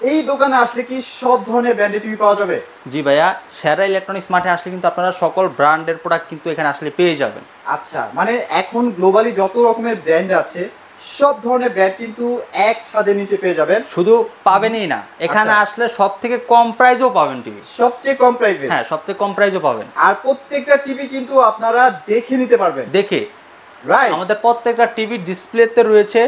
এই দোকানে আসলে কি সব ধরনের ব্র্যান্ডের টিভি পাওয়া যাবে? জি ভাইয়া, সেরা ইলেকট্রনিক্স মার্টে আসলে কিন্তু আপনারা সকল ব্র্যান্ডের প্রোডাক্ট কিন্তু এখানে আসলে পেয়ে যাবেন। আচ্ছা, মানে এখন গ্লোবালি যত রকমের ব্র্যান্ড আছে সব ধরনের ব্র্যান্ড কিন্তু এক ছাদের নিচে পেয়ে যাবেন। শুধু পাবেনই না, এখানে আসলে সব থেকে কম প্রাইসও পাবেন টিভি। সবচেয়ে কম প্রাইসে? হ্যাঁ, সবথেকে কম প্রাইসও পাবেন। আর প্রত্যেকটা টিভি কিন্তু আপনারা দেখে নিতে পারবেন। দেখে, রাইট। আমাদের প্রত্যেকটা টিভি ডিসপ্লেতে রয়েছে,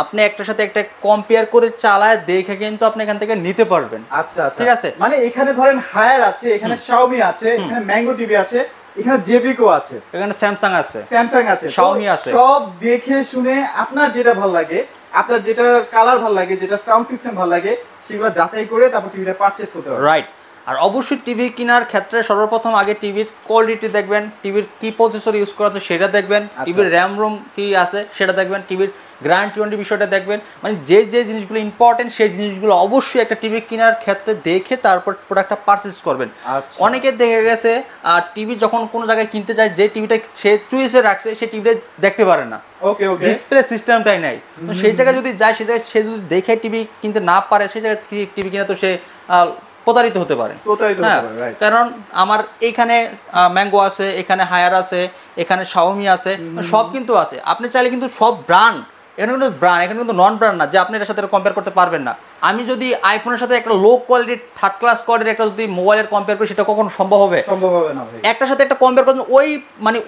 আপনি একটার সাথে একটা কম্পেয়ার করে চালায় দেখে কিন্তু আপনি এখান থেকে নিতে পারবেন। আচ্ছা আচ্ছা, ঠিক আছে। মানে এখানে ধরেন হায়ার আছে, এখানে Xiaomi আছে, এখানে ম্যাঙ্গো টিভি আছে, এখানে জেভিকো আছে, এখানে স্যামসাং আছে, স্যামসাং আছে, Xiaomi আছে। সব দেখে শুনে আপনার যেটা ভালো লাগে, আপনার যেটা কালার ভালো লাগে, যেটা সাউন্ড সিস্টেম ভালো লাগে, সেগুলো যাচাই করে তারপর টিভিটা পারচেজ করতে পারবেন। রাইট। আর অবশ্যই টিভি কেনার ক্ষেত্রে সর্বপ্রথম আগে টিভির কোয়ালিটি দেখবেন, টিভির কি প্রসেসর ইউজ করা আছে সেটা দেখবেন, টিভির র্যাম রোম কি আছে সেটা দেখবেন, টিভির গ্যারান্টি ওয়ারেন্টি বিষয়টা দেখবেন। মানে যে যে জিনিসগুলো ইম্পর্টেন্ট সেই জিনিসগুলো অবশ্যই একটা টিভি কেনার ক্ষেত্রে দেখে তারপর প্রোডাক্টটা পারচেজ করবেন। অনেকে দেখে গেছে আর টিভি যখন কোনো জায়গায় কিনতে যায়, যে টিভিটা সে চুইসে রাখছে সেই টিভিটা দেখতে পারে না, ওকে ওকে, ডিসপ্লে সিস্টেমটাই নাই। তো সেই জায়গায় যদি যায়, সেই জায়গায় সে যদি দেখে টিভি কিনতে না পারে, সেই জায়গায় টিভি কিনে তো সে প্রতারিত হতে পারে। হ্যাঁ, কারণ আমার এইখানে ম্যাঙ্গো আছে, এখানে হায়ার আছে, এখানে Xiaomi আছে, সব কিন্তু আছে। আপনি চাইলে কিন্তু সব ব্র্যান্ড, এখানে কিন্তু ব্র্যান্ড, এখানে কিন্তু নন ব্র্যান্ড না যে আপনি এটার সাথে কম্পেয়ার করতে পারবেন না। আমি যদি আইফোনের সাথে একটা লো কোয়ালিটির থার্ড ক্লাস কোয়ালিটির একটা যদি মোবাইলের কম্পেয়ার করি, সেটা কখনো সম্ভব হবে? সম্ভব হবে না ভাই। একটার সাথে একটা কম্পেয়ার করতে ওই মানে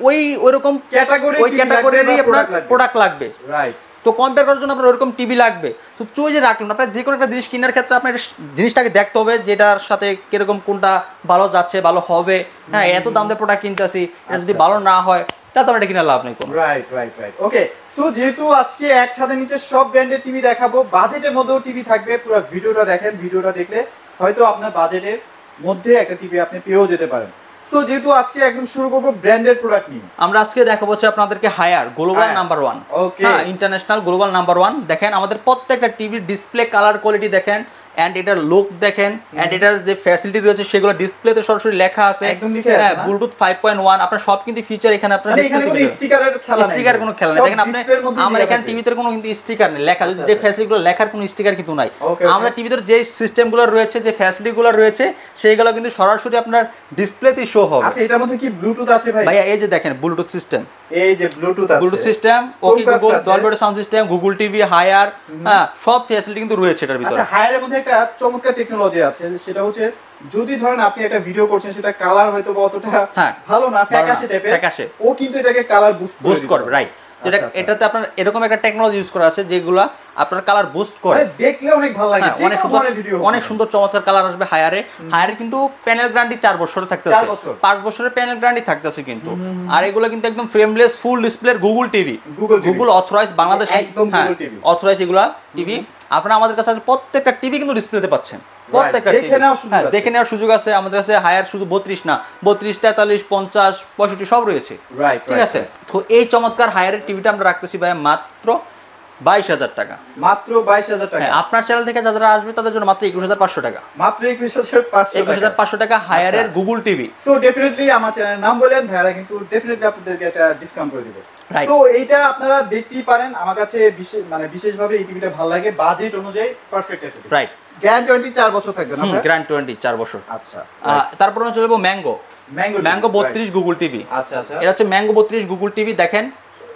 ওইরকম ক্যাটাগরিরই আপনার প্রোডাক্ট লাগবে। রাইট। তো কম্পেয়ার করার জন্য আপনার ওরকম টিভি লাগবে। তো চুইজে রাখলেন, আপনার যে কোনো একটা জিনিস কেনার ক্ষেত্রে আপনার জিনিসটাকে দেখতে হবে যেটার সাথে কিরকম কোনটা ভালো যাচ্ছে, ভালো হবে। হ্যাঁ, এত দাম দিয়ে প্রোডাক্ট কিনতেছি, এটা যদি ভালো না হয় তা তো এটা কিনা লাভ নেই কোনো। রাইট রাইট রাইট, ওকে। সো যেহেতু আজকে এক ছাদের নিচে সব ব্র্যান্ডের টিভি দেখাবো, বাজেটের মধ্যেও টিভি থাকবে, পুরো ভিডিওটা দেখেন। ভিডিওটা দেখলে হয়তো আপনার বাজেটের মধ্যে একটা টিভি আপনি পেয়েও যেতে পারেন। সো যেহেতু আজকে একদম শুরু করবো ব্র্যান্ডের প্রোডাক্ট নিয়ে, আমরা আজকে দেখাবো হচ্ছে আপনাদেরকে হায়ার গ্লোবাল নাম্বার 1। ওকে, হ্যাঁ, ইন্টারন্যাশনাল গ্লোবাল নাম্বার 1। দেখেন আমাদের প্রত্যেকটা টিভির ডিসপ্লে কালার কোয়ালিটি দেখেন, এন্ড এটার লুক দেখেন, এন্ড এটার যে ফ্যাসিলিটি রয়েছে সেগুলো ডিসপ্লেতে সরাসরি লেখা আছে। একদম লিখে আছে। হ্যাঁ, ব্লুটুথ 5.1 আপনার সব কিন্তু ফিচার এখানে আপনার মানে এখানে কোনো স্টিকারের খেলা নাই, স্টিকার কোনো খেলা নাই। দেখেন আপনি আমার এখানে টিভিতে কোনো কিন্তু স্টিকার নেই, লেখা যে ফ্যাসিলিটিগুলো লেখার কোনো স্টিকার কিন্তু নাই। আমাদের টিভিতে যে সিস্টেমগুলো রয়েছে, যে ফ্যাসিলিটিগুলো রয়েছে সেইগুলো কিন্তু সরাসরি আপনার ডিসপ্লেতেই শো হবে। আচ্ছা, এটার মধ্যে কি ব্লুটুথ আছে ভাই? ভাইয়া এই যে দেখেন ব্লুটুথ সিস্টেম, এই যে ব্লুটুথ আছে, Bluetooth system, okay Google, Dolby sound system, Google TV, Haier, হ্যাঁ সব ফ্যাসিলিটি কিন্তু রয়েছে এটার ভিতরে। আচ্ছা, হায়ারের মধ্যে একটা চমৎকার টেকনোলজি আছে, সেটা হচ্ছে যদি ধরেন আপনি একটা ভিডিও করছেন, সেটা কালার হয়তো অতটা ভালো না, ফ্যাকাশে টাইপের, ও কিন্তু এটাকে কালার বুস্ট করবে। রাইট। এটাতে আপনার এরকম একটা টেকনোলজি ইউজ করা আছে যেগুলা আপনার কালার বুস্ট করে, দেখলে অনেক ভালো লাগে, অনেক সুন্দর চমৎকার কালার আসবে হায়ারে। হায়ারে কিন্তু প্যানেল গ্যারান্টি 4 বছর থাকতেছে, 5 বছরের প্যানেল গ্যারান্টি থাকতেছে কিন্তু। আর এগুলো কিন্তু একদম frameless full display Google TV, Google authorize Bangladesh, একদম গুগল টিভি অথরাইজ এগুলা টিভি। আপনারা আমাদের কাছে প্রত্যেকটা টিভি কিন্তু ডিসপ্লেতে পাচ্ছেন, প্রত্যেকটা দেখে নেওয়ার সুযোগ আছে। আমাদের কাছে হায়ার শুধু 32 না, 32, 43, 50, 65 সব রয়েছে। ঠিক আছে। তো এই চমৎকার হায়ারের টিভিটা আমরা রাখতেছি ভাই মাত্র 22,000 টাকা। মাত্র 22,000 টাকা। আপনার চ্যানেল থেকে যারা আসবে তাদের জন্য মাত্র 21,500 টাকা। মাত্র 21,500 টাকা হায়ারের গুগল টিভি। সো ডেফিনেটলি আমার চ্যানেলের নাম বলেন, ভাইরা কিন্তু ডেফিনেটলি আপনাদেরকে একটা ডিসকাউন্ট করে দিবে। সো এইটা আপনারা দেখতেই পারেন। আমার কাছে বিশেষভাবে এই টিভিটা ভালো লাগে, বাজেট অনুযায়ী পারফেক্ট একটা টিভি। রাইট। গ্যারান্টি ওয়ারেন্টি 4 বছর থাকবে না? গ্যারান্টি ওয়ারেন্টি 4 বছর। আচ্ছা। তারপর আমরা চলে যাব ম্যাঙ্গো 32 গুগল টিভি। আচ্ছা আচ্ছা, এটা হচ্ছে ম্যাঙ্গো 32 গুগল টিভি। দেখেন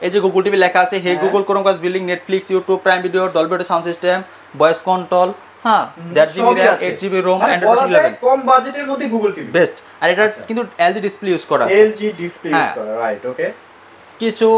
এই যে গুগল টিভি লেখা আছে, hey Google, Chromecast, building, Netflix, YouTube, prime video, Dolby sound system, voice control, হ্যাঁ 1.5 GB RAM, 8 GB ROM, Android 11। কম বাজেটের মধ্যে গুগল টিভি বেস্ট। আর এটা কিন্তু এলজি ডিসপ্লে ইউজ করা আছে, এলজি ডিসপ্লে ইউজ করা। রাইট, ওকে। কিছু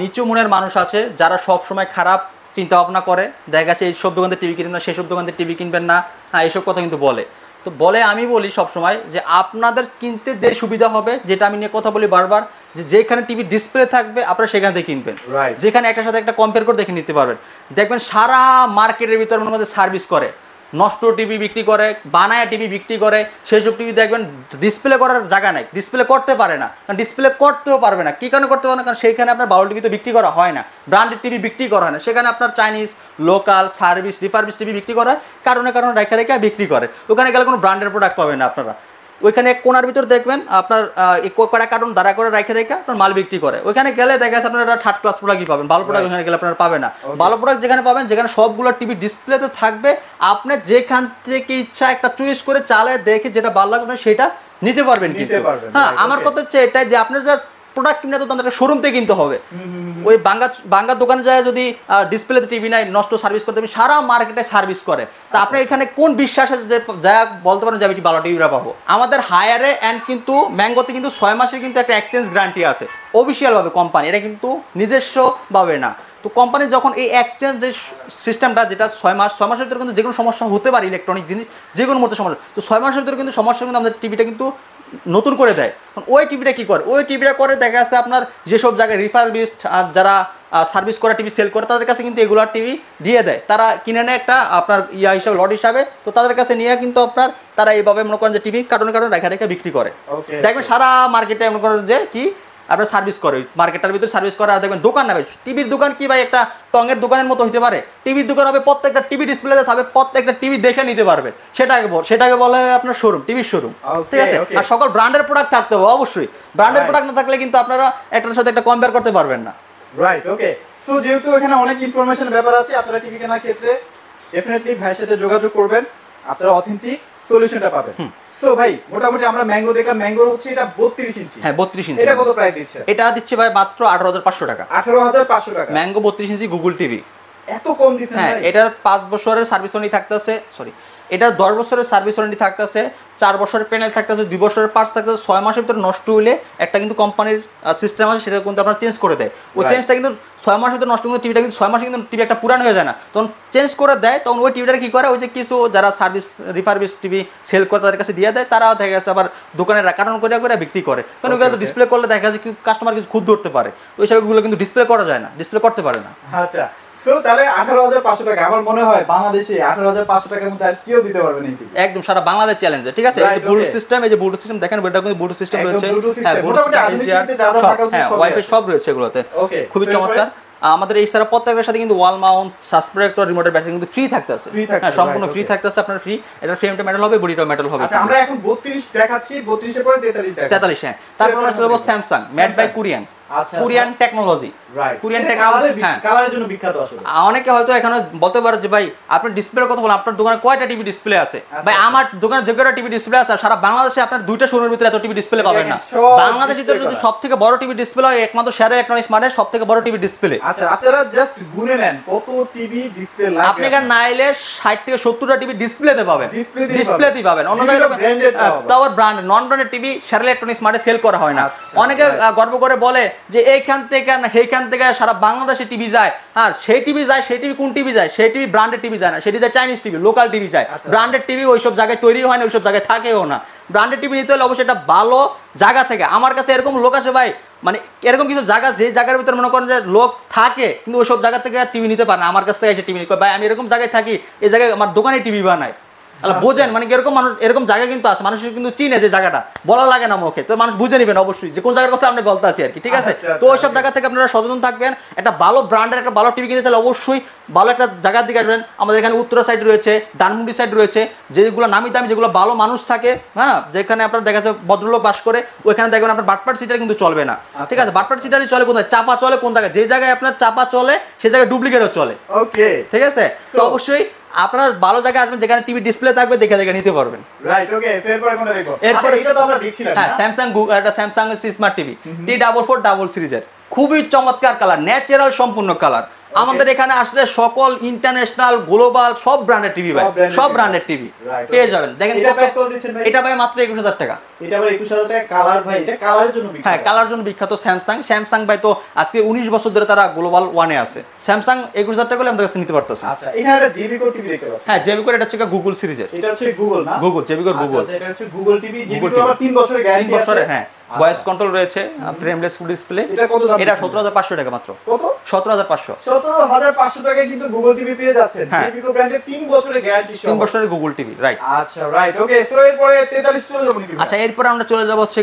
নিচু মনের মানুষ আছে যারা সব সময় খারাপ চিন্তা ভাবনা করে, দেখা গেছে এইসব দোকান থেকে টিভি কিনবেন না, সেসব দোকান থেকে টিভি কিনবেন না, হ্যাঁ এইসব কথা কিন্তু বলে। তো বলে আমি বলি সবসময় যে আপনাদের কিনতে যে সুবিধা হবে, যেটা আমি নিয়ে কথা বলি বারবার, যে যেখানে টিভি ডিসপ্লে থাকবে আপনারা সেখান থেকে কিনবেন, যেখানে একটার সাথে একটা কম্পেয়ার করে দেখে নিতে পারবেন। দেখবেন সারা মার্কেটের ভিতরে মধ্যে সার্ভিস করে, নষ্ট টিভি বিক্রি করে, বানায়া টিভি বিক্রি করে, সেসব টিভি দেখবেন ডিসপ্লে করার জায়গা নাই, ডিসপ্লে করতে পারে না, কারণ ডিসপ্লে করতেও পারবে না। কী কারণে করতে পারে না? কারণ সেইখানে আপনার বাউল টিভি তো বিক্রি করা হয় না, ব্র্যান্ডেড টিভি বিক্রি করা হয় না, সেখানে আপনার Chinese, local, service, refurbish TV বিক্রি করা হয়, কারণে রেখে বিক্রি করে। ওখানে গেলে কোনো ব্র্যান্ডের প্রোডাক্ট পাবেন না আপনারা। ওইখানে এক কোনার ভিতর দেখবেন আপনার কড়া কার্টুন দাঁড়া করে রেখে রেখে আপনার মাল বিক্রি করে। ওইখানে গেলে দেখা যাচ্ছে আপনারা থার্ড ক্লাস প্রোডাক্টই পাবেন, ভালো প্রোডাক্ট ওইখানে গেলে আপনারা পাবেন না। ভালো প্রোডাক্ট যেখানে পাবেন, যেখানে সবগুলো টিভি ডিসপ্লেতে থাকবে, আপনি যেখান থেকে ইচ্ছা একটা চুজ করে চালায় দেখে যেটা ভালো লাগবে সেটা নিতে পারবেন। হ্যাঁ, আমার কথা হচ্ছে এটাই যে আপনার যা প্রোডাক্ট কিনে তো তাদের শোরুম থেকে কিনতে হবে। ওই বাঙ্গা দোকানে যায় যদি ডিসপ্লেতে টিভি নাই, নষ্ট সার্ভিস করতে হবে, সারা মার্কেটে সার্ভিস করে। তা আপনি এখানে কোন বিশ্বাসে যে যা বলতে পারেন যে আমি কি ভালো টিভিটা পাবো? আমাদের হায়ারে অ্যান্ড কিন্তু ম্যাঙ্গোতে কিন্তু 6 মাসের কিন্তু একটা এক্সচেঞ্জ গ্যারান্টি আছে অফিসিয়ালভাবে কোম্পানি, এটা কিন্তু নিজস্বভাবে না। তো কোম্পানি যখন এই এক্সচেঞ্জ যে সিস্টেমটা, যেটা 6 মাসের ভিতরে কিন্তু যে কোনো সমস্যা হতে পারে, ইলেকট্রনিক জিনিস যে কোনো মতো সমস্যা, তো 6 মাসের ভিতরে কিন্তু সমস্যা কিন্তু আমাদের টিভিটা কিন্তু নতুন করে দেয়। ওই টিভিটা কি করে? ওই টিভিটা করে দেখা যাচ্ছে আপনার যেসব জায়গায় রিফারবিশড যারা সার্ভিস করে টিভি সেল করে তাদের কাছে কিন্তু এগুলো টিভি দিয়ে দেয়, তারা কিনে নেয় একটা আপনার হিসাবে লট হিসাবে, তো তাদের কাছে নিয়ে কিন্তু আপনার তারা এইভাবে মনে করেন যে টিভি কার্টুনে রেখা রেখে বিক্রি করে। দেখবেন সারা মার্কেটে মনে করেন যে কি আপনার সার্ভিস করে, মার্কেটের ভিতরে সার্ভিস করে। আর দেখবেন দোকান নেবে, টিভির দোকান কি ভাই একটা টঙের দোকানের মতো হতে পারে? টিভির দোকান হবে প্রত্যেকটা টিভি ডিসপ্লেতে থাকবে, প্রত্যেকটা টিভি দেখে নিতে পারবে, সেটাকে বলে আপনার শোরুম, টিভির শোরুম। ঠিক আছে, আর সকল ব্র্যান্ডের প্রোডাক্ট থাকতে হবে অবশ্যই। ব্র্যান্ডের প্রোডাক্ট না থাকলে কিন্তু আপনারা একটার সাথে একটা কম্পেয়ার করতে পারবেন না। রাইট, ওকে। সো যেহেতু এখানে অনেক ইনফরমেশন ব্যাপার আছে, আপনারা টিভি কেনার ক্ষেত্রে ডেফিনেটলি ভাইয়ের সাথে যোগাযোগ করবেন, আপনারা অথেন্টিক সলিউশনটা পাবেন। সো ভাই মোটামুটি আমরা ম্যাঙ্গো দেখলাম, ম্যাঙ্গোর হচ্ছে এটা 32 ইঞ্চি। হ্যাঁ 32 ইঞ্চি। এটা কত প্রাইস দিচ্ছে? এটা দিচ্ছে ভাই মাত্র 18,500 টাকা। 18,500 টাকা ম্যাঙ্গো 32 ইঞ্চি গুগল টিভি। এত কম দিচ্ছেন? হ্যাঁ, এটার 5 বছরের সার্ভিস ওয়ারেন্টি থাকতেছে, এটার 10 বছরের সার্ভিস ওয়ারেন্টি থাকতেছে, 4 বছরের প্যানেল থাকতেছে, 2 বছরের পার্টস থাকতেছে। 6 মাসের ভিতরে নষ্ট হইলে একটা কিন্তু কোম্পানির সিস্টেম আছে, সেটা কিন্তু আপনার চেঞ্জ করে দেয়। ওই চেঞ্জটা কিন্তু 6 মাসের ভিতরে নষ্ট কিন্তু টিভিটা কিন্তু 6 মাসে কিন্তু টিভি একটা পুরানো হয়ে যায় না, তখন চেঞ্জ করে দেয়। তখন ওই টিভিটা কি করে, ওই যে কিছু যারা সার্ভিস রিফারবিশ টিভি সেল করে তাদের কাছে দিয়ে দেয়, তারাও দেখা গেছে আবার দোকানে কারণ করে বিক্রি করে। কারণ ওগুলো তো ডিসপ্লে করলে দেখা যাচ্ছে কাস্টমার কিছু খুদ ধরতে পারে, ওই সবগুলো কিন্তু ডিসপ্লে করা যায় না, ডিসপ্লে করতে পারে না। আচ্ছা, সো তাহলে 18,500 টাকা, আমার মনে হয় বাংলাদেশে 18,500 টাকার মধ্যে আর কেউ দিতে পারবে না এই টিভি। একদম সারা বাংলাদেশ চ্যালেঞ্জে। ঠিক আছে, এই ব্লুটুথ সিস্টেম, এই যে ব্লুটুথ সিস্টেম দেখেন, এটা কিন্তু ব্লুটুথ সিস্টেম রয়েছে। হ্যাঁ, মোটামুটি HDR, হ্যাঁ, ওয়াইফাই সব রয়েছে এগুলোতে। খুবই চমৎকার। আমাদের এই সারা প্রত্যেকটার সাথে কিন্তু ওয়াল মাউন্ট, সাসপেক্টর, রিমোটের ব্যাটারি কিন্তু ফ্রি থাকতেছে। হ্যাঁ, সম্পূর্ণ ফ্রি থাকতেছে আপনার, ফ্রি। এটা ফ্রেমটা মেটাল হবে, বডিটাও মেটাল হবে। আচ্ছা, আমরা এখন 32 দেখাচ্ছি, 32 এর পরে 43 দেখাচ্ছি। 43, হ্যাঁ। তারপর আমরা চলে যাব Samsung, made by Korean. Korean technology, Korean technology কালারের জন্য বিখ্যাত আসলে। অনেকে হয়তো এখানে বলতে পারে যে ভাই আপনি ডিসপ্লের কথা বলেন, আপনার দোকানে কয়টা টিভি ডিসপ্লে আছে? ভাই আমার দোকানে যে কয়টা টিভি ডিসপ্লে আছে, সারা বাংলাদেশে আপনার 2টা শোরুমের ভিতরে এত টিভি ডিসপ্লে পাবেন না। বাংলাদেশের ভিতরে যদি সবথেকে বড় টিভি ডিসপ্লে হয় একমাত্র শেয়ার ইলেকট্রনিক্স, মানে সবথেকে বড় টিভি ডিসপ্লে। আচ্ছা, আপনারা জাস্ট গুনে নেন কত টিভি ডিসপ্লে লাগবে। আপনি এখানে না এলে 60 থেকে 70টা টিভি ডিসপ্লেতে পাবেন, ডিসপ্লেতেই পাবেন। অন্য জায়গায় তাও brand, non branded TV share electronics মানে সেল করা হয় না। অনেকে গর্ব করে বলে যে এইখান থেকে না সেইখান থেকে সারা বাংলাদেশে টিভি যায়। আর সেই টিভি যায়, সেই টিভি কোন টিভি যায়? সেই টিভি ব্র্যান্ডেড টিভি যায় না, সেটি যায় চাইনিজ টিভি, লোকাল টিভি যায়। ব্র্যান্ডেড টিভি ওইসব জায়গায় তৈরি হয় না, ওইসব জায়গায় থাকেও না। ব্র্যান্ডেড টিভি নিতে হলে অবশ্যই একটা ভালো জায়গা থেকে। আমার কাছে এরকম লোক আছে ভাই, মানে এরকম কিছু জায়গা, যে জায়গার ভিতরে মনে করেন যে লোক থাকে কিন্তু ওইসব জায়গা থেকে টিভি নিতে পারে না, আমার কাছ থেকে এসে টিভি নিতে। ভাই আমি এরকম জায়গায় থাকি, এই জায়গায় আমার দোকানে টিভি বানায়। বোঝেন মানে এরকম মানুষ, এরকম জায়গা কিন্তু আছে, মানুষের কিন্তু চিনে যে জায়গাটা, বলা লাগে না মুখে, তো মানুষ বুঝে নেবেন অবশ্যই যে কোন জায়গার কথা আপনি বলতে আছি আর কি। ঠিক আছে, তো ওইসব জায়গা থেকে আপনারা সচেতন থাকবেন। একটা ভালো ব্র্যান্ডের একটা ভালো টিভি কিনতে চাইলে অবশ্যই ভালো একটা জায়গার দিকে আসবেন। আমাদের এখানে উত্তরা সাইড রয়েছে, ধানমন্ডি সাইড রয়েছে, যেগুলো নামি দামি, যেগুলো ভালো মানুষ থাকে, হ্যাঁ, যেখানে আপনার দেখা যাচ্ছে ভদ্রলোক বাস করে, ওইখানে দেখবেন আপনার বাটপাট সিটার কিন্তু চলবে না। ঠিক আছে, বাটপাট সিটারই চলে কোথায়? চাপা চলে কোন জায়গায়? যে জায়গায় আপনার চাপা চলে সেই জায়গায় ডুপ্লিকেটও চলে। ওকে, ঠিক আছে, তো অবশ্যই আপনার ভালো জায়গায় আসবেন যেখানে টিভি ডিসপ্লে থাকবে, দেখে দেখে নিতে পারবেন। রাইট, ওকে। এরপর কোনটা দেখব? এরপর এটা তো আমরা দেখছিলাম, হ্যাঁ, স্যামসাং, একটা স্যামসাং স্মার্ট টিভি T44 সিরিজের, খুবই চমৎকার কালার, ন্যাচারাল সম্পূর্ণ কালার। আমাদের এখানে আসলে সকল ইন্টারন্যাশনাল, গ্লোবাল সব ব্র্যান্ডের টিভি ভাই, সব ব্র্যান্ডের টিভি পেয়ে যাবেন। দেখেন এটা ভাই মাত্র 21,000 টাকা। এটা আবার 21,000 টাকা। কালার ভাই, এটা কালারের জন্য বিখ্যাত। হ্যাঁ, কালার জন্য বিখ্যাত স্যামসাং। স্যামসাং ভাই তো আজকে 19 বছর ধরে তারা গ্লোবাল ওয়ানে আছে। স্যামসাং 21,000 টাকা হলে আমাদের কাছে নিতে পারতেছে। আচ্ছা, এখানে একটা জেবিকো টিভি দেখতে পাচ্ছি। হ্যাঁ, জেবিকো, এটা হচ্ছে গুগল সিরিজের। এটা হচ্ছে গুগল না? গুগল, জেবিকো গুগল। আচ্ছা, এটা হচ্ছে গুগল টিভি। জেবিকো আবার 3 বছরের গ্যারান্টি আছে। হ্যাঁ, ভয়েস কন্ট্রোল রয়েছে, ফ্রেমলেস ফুল ডিসপ্লে। এটা কত দাম? এটা 17,500 টাকা মাত্র। কত? 17,500। 17,500 টাকায় কিন্তু গুগল টিভি পেয়ে যাচ্ছেন। জেবিকো ব্র্যান্ডের 3 বছরের গ্যারান্টি সহ। 3 বছরের গুগল টিভি, রাইট। আচ্ছা, রাইট, ওকে। সো এরপরে 43 চলে যাব নাকি? আচ্ছা, এরপরে আমরা চলে যাব হচ্ছে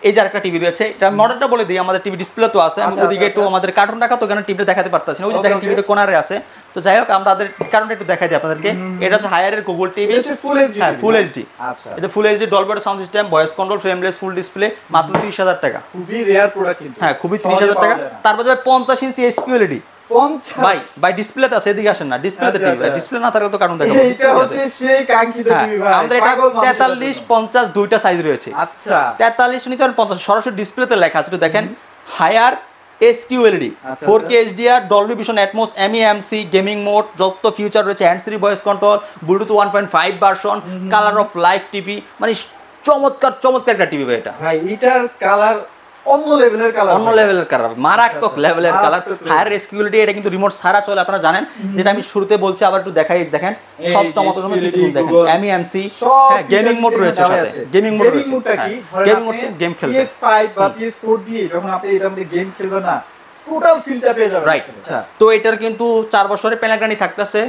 এই যে আরেকটা টিভি রয়েছে, এটা মডেলটা বলে দিই। আমাদের টিভি ডিসপ্লে তো আছে, আমি ওদিকে একটু আমাদের কার্টুন রাখা, তো এখানে টিভিটা দেখাতে পারতাছি না। ওই যে দেখেন টিভিটা কোনারে আছে, তো যাই হোক আমাদের কারণটা একটু দেখাই দিই আপনাদেরকে। এটা হচ্ছে হায়ারের গুগল টিভি, এটা হচ্ছে ফুল এইচডি। হ্যাঁ ফুল এইচডি। আচ্ছা, এটা full HD Dolby sound system, voice control, frameless, full display, মাত্র 30,000 টাকা। খুবই রেয়ার প্রোডাক্ট কিন্তু। হ্যাঁ খুবই 30,000 টাকা। তারপর যাবে 50 ইঞ্চি এসকিউএলইডি। 50 ভাই ডিসপ্লেতে আছে, এদিকে আসেন না, ডিসপ্লেতে টিভি, ডিসপ্লে না থাকলে তো কারণ দেখাবো। এইটা হচ্ছে সেই কাঙ্ক্ষিত টিভি ভাই। আমাদের এটা 43, 50 দুইটা সাইজ রয়েছে। আচ্ছা, 43 নিতে পারেন, 50 সরাসরি ডিসপ্লেতে লেখা আছে, একটু দেখেন। Haier SQLED, 4K HDR, Dolby Vision, Atmos, MEMC, gaming mode, যত ফিউচার রয়েছে, hand free voice control, Bluetooth 1.5 version, colour of life TV, মানে চমৎকার একটা টিভি ভাই এটা। ভাই এটার কালার অন্য লেভেলের কালার, অন্য লেভেলের কালার, মারাত্মক লেভেলের কালার। হায়ার এসকিউএলইডি, এটা কিন্তু রিমোট ছাড়া চলে, আপনারা জানেন। যেটা আমি শুরুতে বলছি, আবার একটু দেখাই, দেখেন সব চমৎকার দেখেন। MEMC, হ্যাঁ গেমিং মোড রয়েছে সাথে, গেমিং মোড রয়েছে। মোডটা কি? গেমিং মোড গেম খেলতে, PS5 বা PS4 দিয়ে যখন আপনি এটার মধ্যে গেম খেলবেন না, টোটাল ফিলটা পেয়ে যাবেন। রাইট। আচ্ছা, তো এটার কিন্তু 4 বছরের প্যানেল গ্যারান্টি থাকতেছে,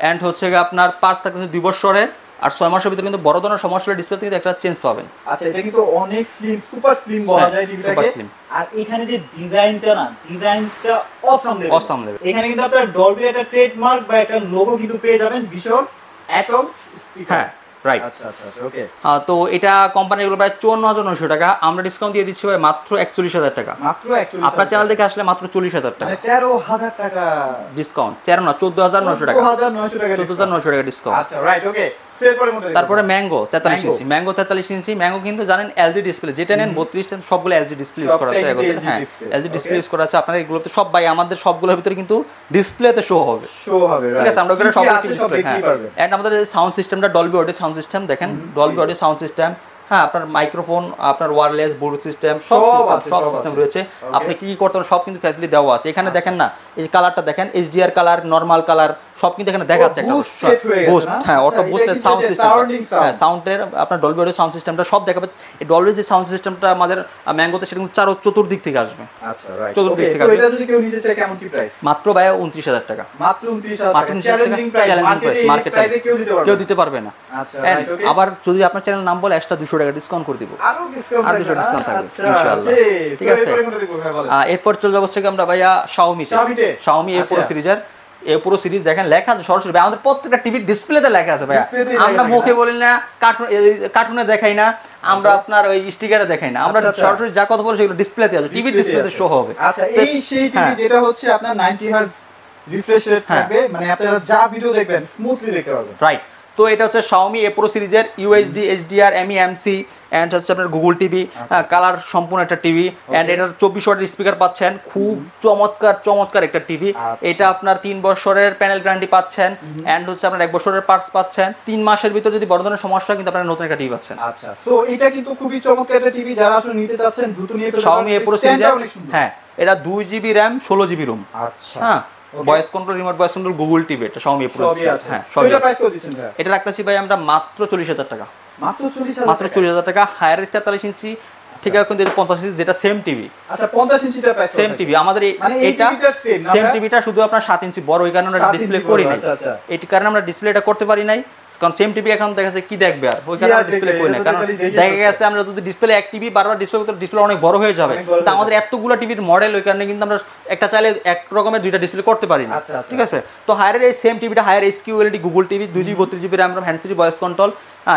এন্ড হচ্ছে আপনার পার্টস থাকতেছে 2 বছরের, আর 6 মাসের ভিতরে কিন্তু বড় ধরনের সমস্যা হলে ডিসপ্লে থেকে একটা চেঞ্জ পাবেন। আচ্ছা, এটা কিন্তু অনেক স্লিম, সুপার স্লিম বলা যায় টিভিটাকে। আর এখানে যে ডিজাইনটা না, ডিজাইনটা অসাম লেভেল। এখানে কিন্তু আপনার ডলবি একটা ট্রেডমার্ক বা একটা লোগো কিন্তু পেয়ে যাবেন, ভিশন অ্যাটমস স্পিকার। হ্যাঁ রাইট। আচ্ছা, ওকে। তো এটা কোম্পানিগুলো প্রায় 54,900 টাকা, আমরা ডিসকাউন্ট দিয়ে দিচ্ছি ভাই মাত্র 41,000 টাকা। মাত্র 41,000। আপনার চ্যানেল থেকে আসলে মাত্র 40,000 টাকা, মানে 13,000 টাকা ডিসকাউন্ট। 13 না, 14,900 টাকা, 14,900 টাকা, 14,900 টাকা ডিসকাউন্ট। আচ্ছা, রাইট, ওকে। তারপরে ম্যাঙ্গো 43 ইঞ্চি, ম্যাঙ্গো 43 ইঞ্চি। ম্যাঙ্গো কিন্তু জানেন এলজি ডিসপ্লে, যেটা নেন 32 ইঞ্চি সবগুলো এলজি ডিসপ্লে ইউজ করা আছে। হ্যাঁ এলজি ডিসপ্লে ইউজ করা আছে। আপনারা এগুলোতে সব ভাই আমাদের সবগুলোর ভিতরে কিন্তু ডিসপ্লেতে শো হবে, ঠিক আছে? আমরা ওখানে সব ডিসপ্লে, হ্যাঁ। এন্ড আমাদের সাউন্ড সিস্টেমটা ডলবি অডিও সাউন্ড সিস্টেম, দেখেন ডলবি অডিও সাউন্ড সিস্টেম। হ্যাঁ আপনার মাইক্রোফোন, আপনার ওয়্যারলেস, ব্লুটুথ সিস্টেম, সব সিস্টেম রয়েছে। আপনি কি করতে হবে সব কিন্তু ফ্যাসিলিটি দেওয়া আছে। এখানে দেখেন না, এই কালারটা দেখেন, HDR কালার, নরমাল কালার, সব কিন্তু এখানে দেখাচ্ছে একটা বুস্ট। হ্যাঁ অটো বুস্টের সাউন্ড সিস্টেম, হ্যাঁ সাউন্ডের আপনার ডলবি অডিও সাউন্ড সিস্টেমটা সব দেখাবে। এই ডলবি যে সাউন্ড সিস্টেমটা আমাদের ম্যাঙ্গোতে, সেটা কিন্তু চতুর্দিক থেকে আসবে। আচ্ছা, রাইট। চতুর্দিক থেকে আসবে। এটা যদি কেউ নিতে চায় কেমন কি প্রাইস? মাত্র ভাই 29,000 টাকা। মাত্র 29,000 টাকা। চ্যালেঞ্জিং প্রাইস, মার্কেটে প্রাইসে কেউ দিতে পারবে না। আচ্ছা, রাইট, ওকে। আবার যদি আপনার চ্যানেল নাম বলে এক্সট্রা 200 টাকা ডিসকাউন্ট করে দিব। আরো ডিসকাউন্ট থাকবে ইনশাআল্লাহ, ঠিক আছে? এরপর চলে যাবো হচ্ছে আমরা ভাইয়া শাওমি এ পুরো সিরিজের। এই পুরো সিরিজ দেখেন, লেখা আছে সরাসরি ভাই, আমাদের প্রত্যেকটা টিভির ডিসপ্লেতে লেখা আছে ভাইয়া। আমরা মুখে বলি না, কার্টুনে দেখাই না, আমরা আপনার ওই স্টিকারে দেখাই না, আমরা সরাসরি যা কথা বলি সেগুলো ডিসপ্লেতে আছে, টিভির ডিসপ্লেতে শো হবে। আচ্ছা, এই সেই টিভি যেটা হচ্ছে আপনার 90 হার্টজ রিফ্রেশ রেট থাকবে, মানে আপনারা যা ভিডিও দেখবেন স্মুথলি দেখতে পারবেন। রাইট। তো এটা হচ্ছে Xiaomi A Pro সিরিজের UHD HDR MEMC এন্ড হচ্ছে আপনার গুগল টিভি, কালার সম্পূর্ণ একটা টিভি। এন্ড এটার 24 ওয়াটের স্পিকার পাচ্ছেন, খুব চমৎকার একটা টিভি। এটা আপনার 3 বছরের প্যানেল গ্যারান্টি পাচ্ছেন, এন্ড হচ্ছে আপনার 1 বছরের পার্টস পাচ্ছেন। 3 মাসের ভিতর যদি বড় ধরনের সমস্যা হয় কিন্তু আপনারা নতুন একটা টিভি পাচ্ছেন। আচ্ছা, সো এটা কিন্তু খুবই চমৎকার একটা টিভি, যারা আসলে নিতে চাচ্ছেন দ্রুত নিয়ে ফেলুন। Xiaomi A Pro সিরিজের, হ্যাঁ এটা 2GB RAM 16GB ROM। আচ্ছা, হ্যাঁ voice control, remote voice control, Google TV, এটা Xiaomi A Pro। হ্যাঁ এটা প্রাইস কত দিচ্ছেন ভাই? এটা রাখতেছি ভাই আমরা মাত্র 40,000 টাকা। মাত্র 40,000 মাত্র 40,000 টাকা। হায়ার 43 ইঞ্চি, ঠিক আছে, কিন্তু 50 ইঞ্চি যেটা সেম টিভি। আচ্ছা, 50 ইঞ্চিটা প্রাইস সেম টিভি আমাদের। মানে এটা সেম টিভিটা শুধু আপনার 7 ইঞ্চি বড়, ওই কারণে আমরা ডিসপ্লে করি নাই। এই কারণে আমরা ডিসপ্লেটা করতে পারি নাই, কারণ সেম টিভি এখন দেখা যাচ্ছে কি দেখবে, আর ওই কারণে ডিসপ্লে করি না। কারণ দেখা গেছে আমরা যদি ডিসপ্লে এক টিভি বারবার ডিসপ্লে করতে, ডিসপ্লে অনেক বড় হয়ে যাবে। তো আমাদের এতগুলো টিভির মডেল, ওই কারণে কিন্তু আমরা একটা চাইলে এক রকমের দুইটা ডিসপ্লে করতে পারি না, ঠিক আছে? তো হায়ারের এই সেম টিভিটা, Haier SQLED Google TV, 2GB 32GB RAM, hand free voice control,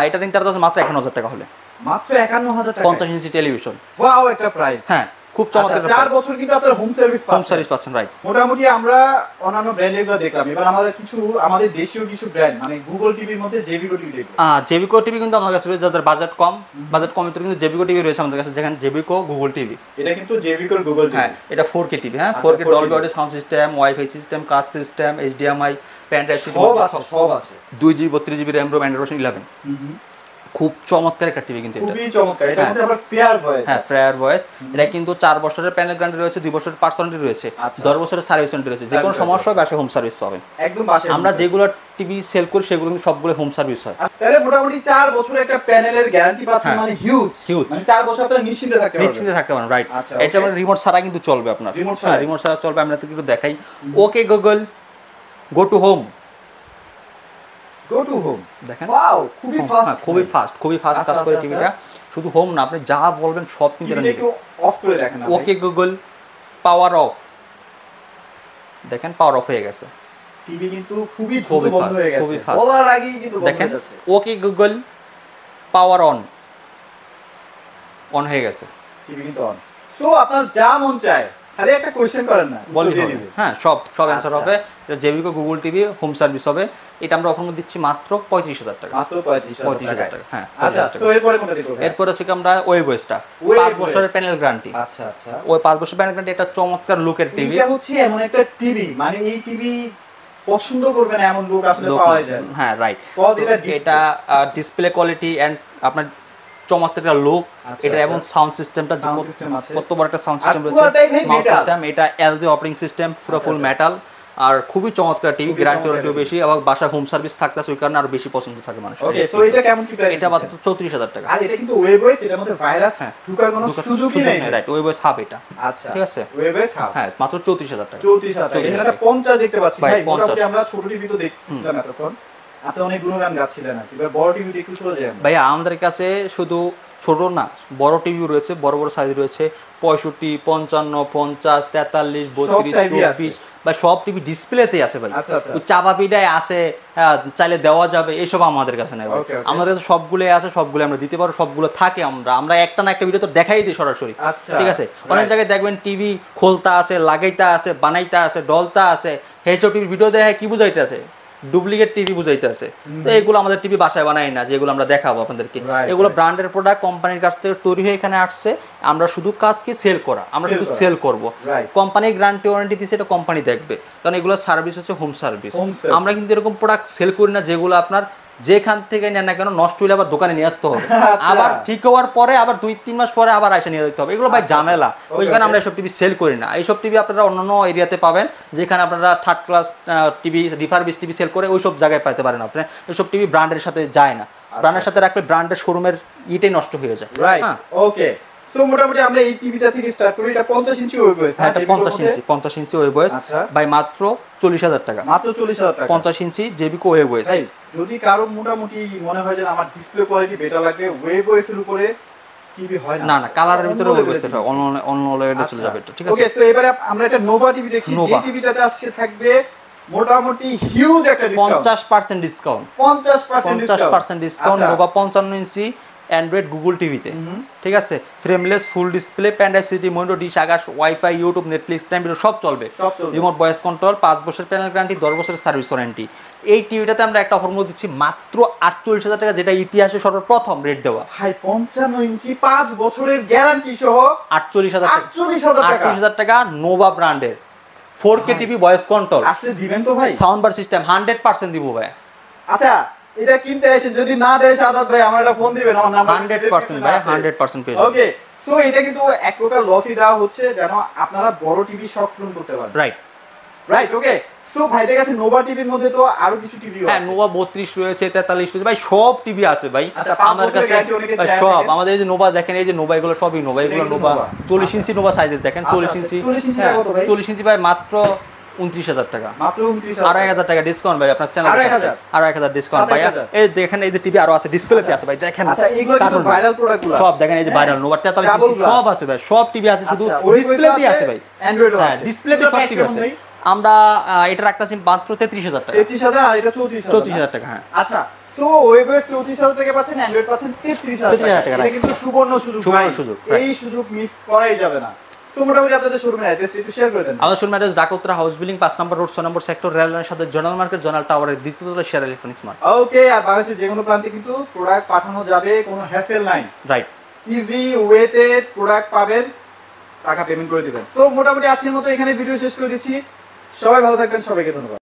এটা নিতে পারতেছে মাত্র 51,000 টাকা হলে। মাত্র 51,000 টাকা, 50 ইঞ্চি টেলিভিশন। ওয়াও, একটা প্রাইস। হ্যাঁ খুব চমৎকার। 4 বছর কিন্তু আপনারা হোম সার্ভিস পাচ্ছেন, রাইট। মোটামুটি আমরা অন্যান্য ব্র্যান্ডের গুলো দেখলাম, এবার আমাদের দেশীয় কিছু ব্র্যান্ড, মানে গুগল টিভির মধ্যে জেভিকো টিভি দেখব। জেভিকো টিভি কিন্তু আমাদের কাছে রয়েছে, যাদের বাজেট কমের ভিতরে কিন্তু জেভিকো টিভি রয়েছে আমাদের কাছে, যেখানে জেভিকো গুগল টিভি। এটা কিন্তু জেভিকোর গুগল টিভি। হ্যাঁ এটা 4K টিভি, হ্যাঁ 4K Dolby audio sound system, wifi system, কাচ সিস্টেম, HDMI, পেন ড্রাইভ, সব আছে। 2GB 32GB RAM, Android version 11। খুব চমৎকার একটা টিভি কিন্তু, খুবই চমৎকার। এটার মধ্যে আবার ফেয়ার ভয়েস, হ্যাঁ ফেয়ার ভয়েস। এটা কিন্তু 4 বছরের প্যানেল গ্যারান্টি রয়েছে, 2 বছরের পার্টস ওয়ারেন্টি রয়েছে, 10 বছরের সার্ভিস ওয়ারেন্টি রয়েছে। যে কোনো সমস্যা হবে বাসে হোম সার্ভিস পাবেন একদম বাসে। আমরা যেগুলো টিভি সেল করি সেগুলো কিন্তু সবগুলো হোম সার্ভিস হয়। তাহলে মোটামুটি 4 বছরের একটা প্যানেলের গ্যারান্টি পাচ্ছেন, মানে হিউজ। মানে 4 বছর আপনারা নিশ্চিন্তে থাকতে পারেন, রাইট। এটা মানে রিমোট ছাড়া কিন্তু চলবে, আপনার রিমোট ছাড়া চলবে। আমরা একটু দেখাই। Okay Google, go to home. দেখেন, ওয়াও, খুবই ফাস্ট কাজ করে টিভিটা। শুধু হোম না, আপনি যা বলবেন সব কিন্তু একটু অফ করে দেখেন। Okay Google, power of. দেখেন পাওয়ার অফ হয়ে গেছে। টিভি কিন্তু খুবই দ্রুত খুবই বন্ধ fast, হয়ে গেছে, খুবই fast। বলার আগেই কিন্তু বন্ধ দেখেন হয়ে যাচ্ছে। ওকে গুগল পাওয়ার অন হয়ে গেছে। টিভি কিন্তু অন। সো আপনার যা মন চায় খালি একটা কোশ্চেন করেন না, বললে উত্তর দিয়ে হবে। দিবে। হ্যাঁ, সব অ্যান্সার আচ্ছা। হবে। এটা জেবিকো গুগল টিভি হোম সার্ভিস হবে। এটা আমরা অফার দিচ্ছি মাত্র 35,000 টাকা। মাত্র 35,000 টাকা, হ্যাঁ। আচ্ছা, 35,000 সো টাকা। এরপরে কোনটা দিব? এরপর হচ্ছে কি আমরা ওয়েবওয়েসটা Wave 5 বছরের OS। Panel guarantee. আচ্ছা আচ্ছা, ওই 5 বছর প্যানেল গ্যারান্টি, এটা চমৎকার লুকের টিভি। এটা হচ্ছে এমন একটা টিভি, মানে এই টিভি পছন্দ করবে না এমন লোক আসলে পাওয়া যায় না। হ্যাঁ, রাইট। Cause এটা display। এটা ডিসপ্লে কোয়ালিটি এন্ড আপনার চমৎকার একটা লুক। আচ্ছা, এটা এবং আচ্ছা। সাউন্ড সিস্টেমটা Sound system আছে। কত বড় একটা সাউন্ড আর সিস্টেম রয়েছে। পুরোটাই ভাই Mouse metal। system, এটা এলজি অপারেটিং সিস্টেম, পুরো আচ্ছা, ফুল আচ্ছা। মেটাল। আর খুবই চমৎকার টিভি, খুবই গ্যারান্টি চমৎকার ওয়ারেন্টিও বেশি এবং বাসা হোম সার্ভিস থাকতেছে, ওই কারণে আরো বেশি পছন্দ থাকে মানুষ। ওকে, সো এটা কেমন কি প্রাইস? এটা মাত্র 34,000 টাকা। আর এটা কিন্তু ওয়েবওয়েস, এটার মধ্যে ভাইরাস হ্যাঁ। ঢোকার কোনো সুযোগই নেই। রাইট, ওয়েবওয়েস হাব এটা। আচ্ছা, ঠিক আছে। ওয়েবওয়েস হাব। হ্যাঁ, মাত্র 34,000 টাকা। 34,000 টাকা। এখানে একটা 50 দেখতে পাচ্ছি ভাই, ভাই। 50 মোটামুটি আমরা ছোট টিভি তো দেখছিলাম এতক্ষণ, আপনি অনেক গুণগান গাচ্ছিলেন আর কি। এবার বড় টিভিতে একটু চলে যাই আমরা। ভাইয়া আমাদের কাছে শুধু ছোট না, বড় টিভি রয়েছে, বড় বড় সাইজ রয়েছে, 65, 55, 50, 43, 32, size-ই আছে। 24 বা সব টিভি ডিসপ্লেতেই আছে ভাই। আচ্ছা, আচ্ছা। ওই চাপা পিঠায় আছে, চাইলে দেওয়া যাবে, এসব আমাদের কাছে নেই ভাই। Okay, okay। আমাদের কাছে সবগুলোই আছে, সবগুলো আমরা দিতে পারবো, সবগুলো থাকে। আমরা একটা না একটা ভিডিও তো দেখাই দিই সরাসরি। আচ্ছা, ঠিক আছে। অনেক right। জায়গায় দেখবেন টিভি খোলতা আছে, লাগাইতা আছে, বানাইতা আছে, ডলতা আছে, এইসব টিভি ভিডিও দেখে কি বুঝাইতে আছে, ডুপ্লিকেট টিভি বুঝাইতে আছে। তো এগুলো আমাদের টিভি বাসায় বানাই না, যেগুলো আমরা দেখাবো আপনাদেরকে। Right, এগুলো right। ব্র্যান্ডের প্রোডাক্ট, কোম্পানির কাছ থেকে তৈরি হয়ে এখানে আসছে। আমরা শুধু কাজ কি সেল করা, আমরা Sell শুধু করা। সেল করব। Right। কোম্পানি গ্যারান্টি ওয়ারেন্টি দিচ্ছে, এটা কোম্পানি দেখবে, কারণ এগুলো সার্ভিস হচ্ছে হোম সার্ভিস। Home service। আমরা কিন্তু এরকম প্রোডাক্ট সেল করি না যেগুলো আপনার যেখান থেকে নেন না কেন নষ্ট হলে আবার দোকানে নিয়ে আসতে হবে, আচ্ছা। আবার ঠিক হওয়ার পরে আবার 2-3 মাস পরে আবার এসে নিয়ে যেতে হবে। এগুলো ভাই আচ্ছা, ঝামেলা। okay, ওই কারণে okay। আমরা এসব টিভি সেল করি না। এইসব টিভি আপনারা অন্যান্য এরিয়াতে পাবেন, যেখানে আপনারা third class TV, refurbish TV sale করে, ওইসব জায়গায় পাইতে পারেন আপনি। ওইসব টিভি ব্র্যান্ডের সাথে যায় না, ব্র্যান্ডের সাথে রাখলে ব্র্যান্ডের শোরুমের ইটাই নষ্ট হয়ে যায়। রাইট, হ্যাঁ, ওকে। সো মোটামুটি আমরা এই টিভিটা থেকে স্টার্ট করি। এটা 50 ইঞ্চি ওয়েবওয়েস। হ্যাঁ, এটা 50 ইঞ্চি ওয়েবওয়েস আচ্ছা। ভাই, মাত্র 40,000 টাকা। মাত্র 40,000 টাকা। 50 ইঞ্চি জেবিকো ওয়েবওয়েস। ভাই যদি কারো মোটামুটি মনে হয় যে আমার ডিসপ্লে কোয়ালিটি বেটার লাগবে, ওয়েবওয়েস এর উপরে টিভি হয় না না, কালারের ভিতরে অন্য ওয়েবওয়েস level এর থাকে, অন্য লেভেলে চলে আচ্ছা। যাবে এটা। ঠিক ওকে, আছে। সো এবারে আমরা একটা নোভা টিভি দেখছি। যে নোভা। টিভিটাতে আসছে থাকবে মোটামুটি হিউজ একটা discount. 50% discount. 50% discount. 50% discount Nova 55 inch Android Google টিভিতে। ঠিক আছে। Frameless full display, pen drive, city monitor, dish, Akash, WiFi, YouTube, Netflix, Prime Video সব চলবে। সব চলবে। রিমোট ভয়েস কন্ট্রোল, 5 বছর প্যানেল গ্যারান্টি, 10 বছরের সার্ভিস ওয়ারেন্টি। এই টিভিটাতে আমরা একটা অফার দিচ্ছি মাত্র 48,000 টাকা, যেটা ইতিহাসে সর্বপ্রথম রেট দেওয়া। ভাই 55 ইঞ্চি 5 বছরের গ্যারান্টি সহ 48,000 টাকা। 48,000 টাকা। 48,000 টাকা নোভা ব্র্যান্ডের 4K টিভি, ভয়েস কন্ট্রোল, আসলে দিবেন তো ভাই? সাউন্ড বার সিস্টেম 100% দিব ভাই। আচ্ছা, এটা কিনতে এসে যদি না দেয় সাদাত ভাই, আমার একটা ফোন দিবেন, আমার নাম্বার 100% ভাই, 100% পেয়ে যাবেন। ওকে, সো এটা কিন্তু এক প্রকার লসই দেওয়া হচ্ছে যেন আপনারা বড় টিভি শখ পূরণ করতে পারেন। রাইট। রাইট, ওকে। সো ভাইদের কাছে নোভা টিভির মধ্যে তো আরো কিছু টিভি হ্যাঁ, আছে। নোভা 32 রয়েছে, 43 রয়েছে ভাই, সব টিভি আছে ভাই আচ্ছা, 5 আমার বছরের কাছে। guarantee অনেকে ভাই, চায় সব দেখেন। আমাদের এই যে নোভা দেখেন, এই যে নোভা, এগুলো সবই নোভা, এগুলো এটা কিন্তু নোভা নোভা। 40 ইঞ্চি নোভা সাইজের দেখেন, আচ্ছা, 40 আচ্ছা, ইঞ্চি। 40 ইঞ্চি হ্যাঁ, কত ভাই? 40 ইঞ্চি ভাই মাত্র 29,000 টাকা। মাত্র 29,000 আরো 1,000 টাকা ডিসকাউন্ট ভাই আপনার চ্যানেল। আরো 1,000? আরো 1,000 ডিসকাউন্ট ভাই। 27,000? এই দেখেন, এই যে টিভি আরো আছে, ডিসপ্লেতে আছে ভাই, দেখেন। আচ্ছা, এগুলো কিন্তু কার্টুন। ভাইরাল প্রোডাক্টগুলো। সব দেখেন, এই যে ভাইরাল নোভা 43 Double ইঞ্চি glass। সব আছে ভাই, সব টিভি আছে, শুধু আচ্ছা, ওই ডিসপ্লেতেই আছে ভাই। অ্যান্ড্রয়েডও হ্যাঁ, আছে। ডিসপ্লেতে এগুলোর সব price টিভি কেমন আছে। ভাই? আমরা এটা রাখতেছি মাত্র 33,000 টাকা। 33,000 আর এটা 34,000। 34,000 টাকা, হ্যাঁ। আচ্ছা, সো ওয়েবওয়েস 34,000 টাকা পাচ্ছেন, অ্যান্ড্রয়েড পাচ্ছেন 33,000 33,000 টাকা। টাকা। এটা কিন্তু সুবর্ণ সুযোগ সুবর্ণ ভাই। সুযোগ, right। এই সুযোগ মিস করাই যাবে না। সো মোটামুটি আপনাদের শোরুমের অ্যাড্রেস একটু শেয়ার করে দেন। আমাদের showroom address Dhaka Uttara house building 5 নম্বর রোড 6 নম্বর সেক্টর, রেল লাইনের সাথে জোনাল মার্কেট, জোনাল টাওয়ারের দ্বিতীয় তলায় শেয়ার ইলেকট্রনিক্স মার্ট। ওকে, আর বাংলাদেশের যে কোনো প্রান্তে কিন্তু প্রোডাক্ট পাঠানো যাবে, কোনো হ্যাসেল নাই। রাইট। ইজি ওয়েতে প্রোডাক্ট পাবেন, টাকা পেমেন্ট করে দিবেন। সো মোটামুটি আজকের মতো এখানে ভিডিও শেষ করে দিচ্ছি। সবাই ভালো থাকবেন, সবাইকে ধন্যবাদ।